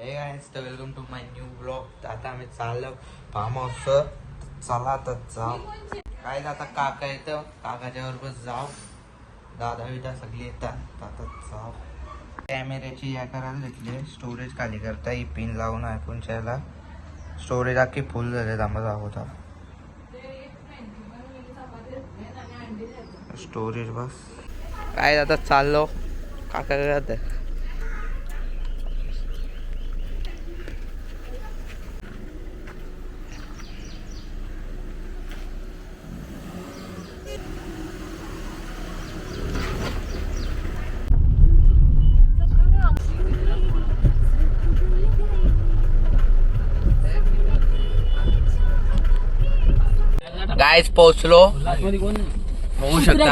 हे गाईज तर welcome to my new blog. आता आम्ही चाललो फार्म हाऊस. चला आता जाऊ. काय आता काका येतं, काकाच्या बरोबर जाऊ. दादा विदा सगळी येतात. आता जाऊ. कॅमेऱ्याची या करायला घेतली, स्टोरेज खाली करता ही पिन लावून आयफोनच्या याला. स्टोरेज अख्खी फुल झाले. थांबा दाखवता स्टोरेज बस. काय आता चाललो. काका काय करत गाईज पोहोचलो. बघू शकता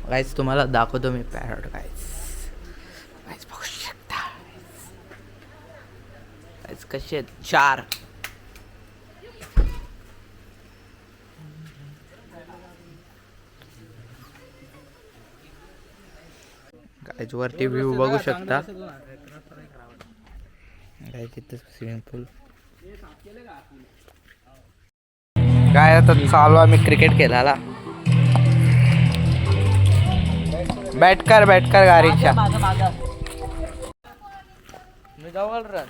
गाईज तुम्हाला दाखवतो मी पॅरट. गाईज बघू शकता गाईज कसे आहेत. 4 गाईज वरती व्ह्यू बघू शकता. गाईज इथं स्विमिंग पूल. काय आता चालू आम्ही क्रिकेट खेळायला. बैठ कर गाडीच्या. मी जवळ रन.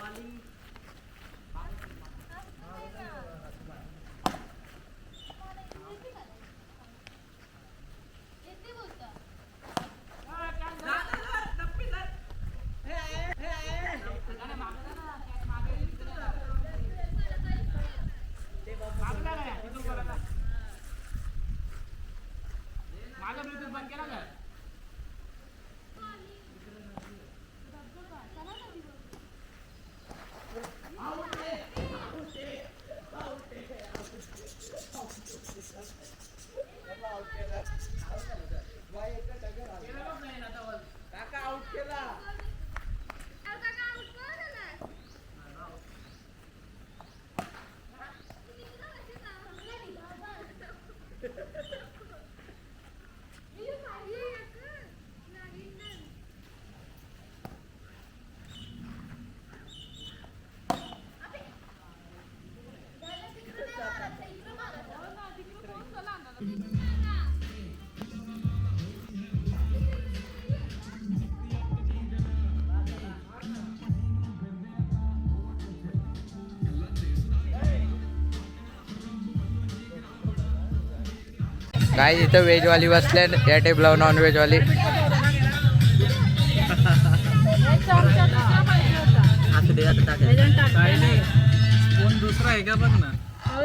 काय इथं व्हेजवाली बसले, या टेबलावर नॉन व्हेजवाली.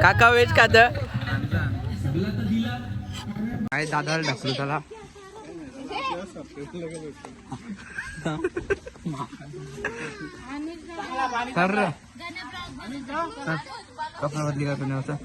काका व्हेज खात. काय दादाला ढकलू त्याला. कपडा बदली का तुम्ही होता.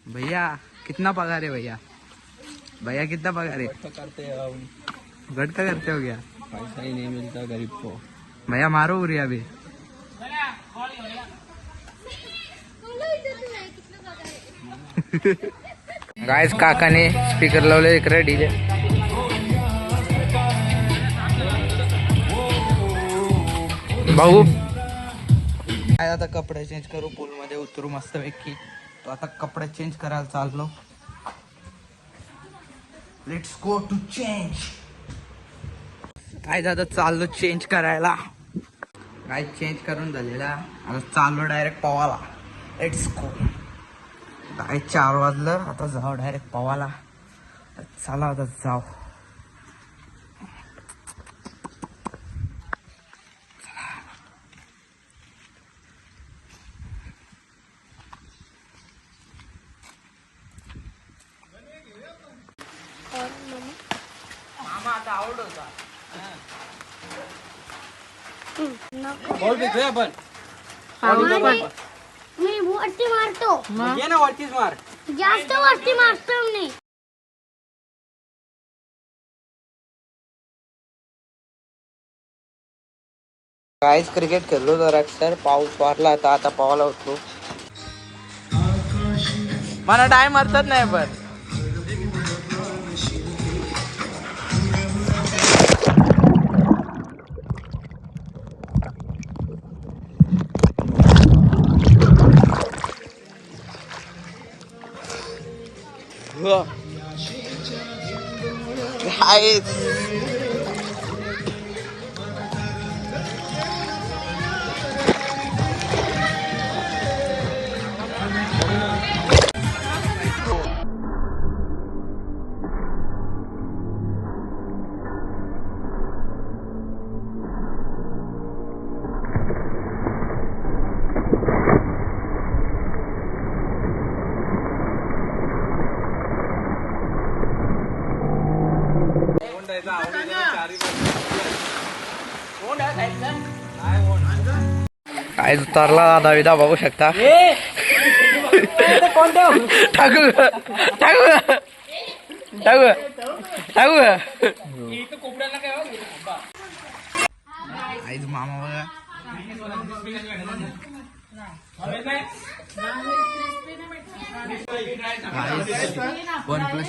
भैया कितना पगार है भैया. भैया कितना पगार है. घट का करते हो गया. पैसा ही नहीं मिलता गरीब को. भैया मारो उरी अभी. गाइस काकाने स्पीकर लावले इकडे डीजे. भाऊ काय आता कपडे चेंज करू. पूल मध्ये उतरू मस्त पैकी. तो आता कपडे चेंज करायला चाललो. Let's go to change. काय दादा चाललो चेंज करायला. काय चेंज करून झालेला. आता चाललो डायरेक्ट पवाला. Let's go. काय 4 वाजलं. आता जाऊ डायरेक्ट पवाला. चला आता जाऊ. मामा आता आवड होता. बॉल देतोय आपण. मी वरती मारतो ये ना वरतीच मार. जास्त वरती मारतो नाही. काहीच क्रिकेट खेळलो जरा सर पाऊस वाढला आता पावाला होतो. मला टाइम मारतात नाही पण काय उतरला दादा विदा बघू शकता. टाकू टाकू टाकू टाकू आईच मामा बघा. OnePlus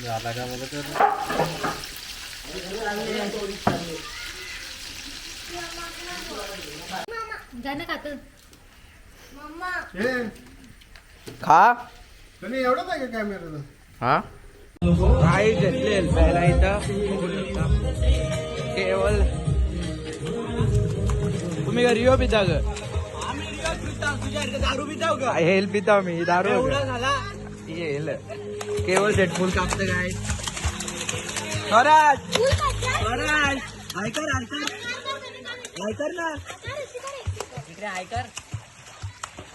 झाला का बघ तर खा एवढंच आहे का कॅमेरा. हा काही घेतले पहिला इथं केवळ तुम्ही घरी येऊ पिता ग हेल पिता मी दारू येईल केवळ सेट फुल कापत काय स्वराज स्वराज ऐकर ऐकर ऐकर ना इकडे ऐकर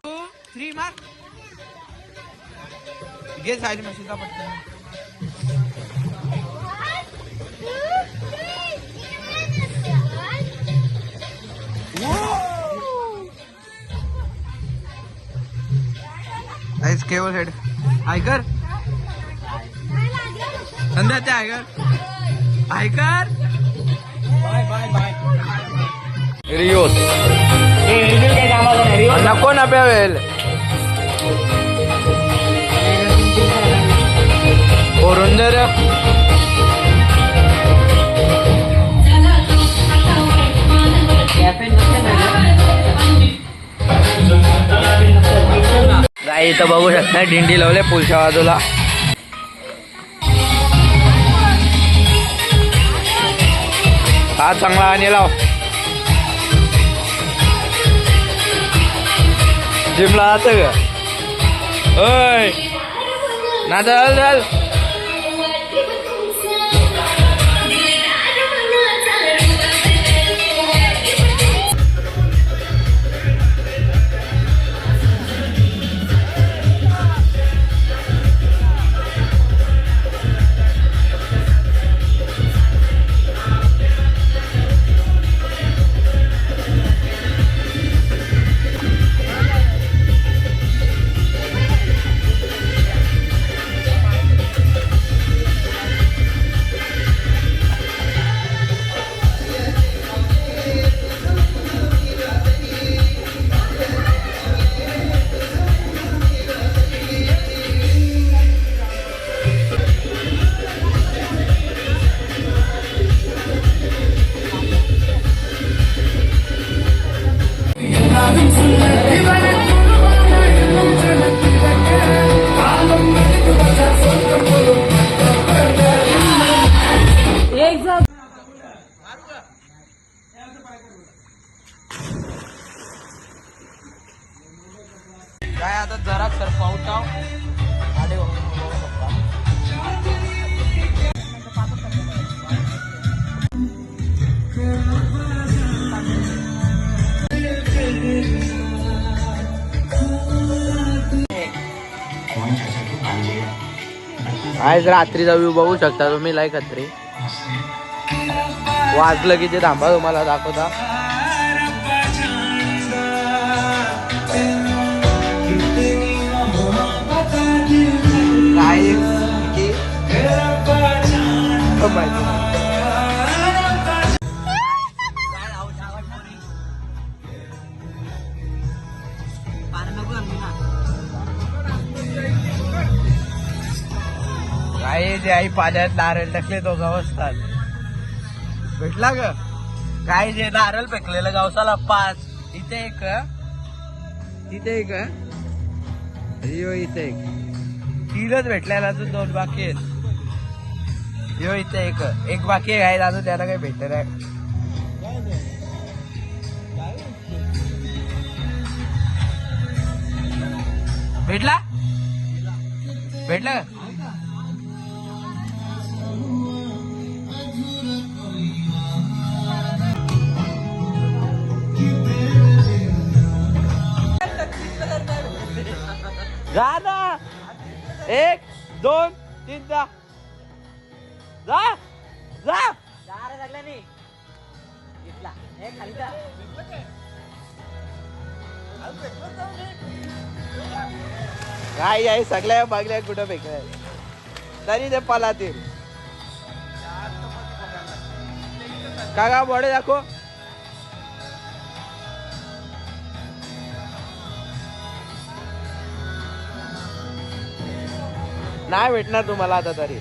2 3 मार्क घे साईड मशीनचा पटकन. केवळ हेड ऐकर संध्या ते ऐकर ऐकर बाय बाय बाय रियोस नको ना प्यावेल ओरुंदर गाई इथं बघू शकता दिंडी लावले पुलच्या बाजूला. हा चांगला आणि लाव जिमला जात ग ओय ना चल चल काय आता जरा सर पावताव गाडी आज रात्रीचा व्ह्यू बघू शकता तुम्ही लाईक खत्री वाजलं की ते थांबा तुम्हाला दाखवता. काय की काय जे आई पाण्यात नारळ टाकले तो गावस्तात भेटला ग. काय जे नारळ फेकलेलं गावसाला 5 इथे एक तिथे एक यो इथे एक 3च भेटलेला अजून 2 बाकी आहेत. यो इथे एक बाकी आहे अजून त्याला काही भेटलं नाही. भेटला भेटला जा ना 1 2 3 जा जा जा काय आहे सगळ्या बघल्या कुठं फेकल्या तरी ते पलातील का बडे दाखव. नाही भेटणार तुम्हाला आता तरी.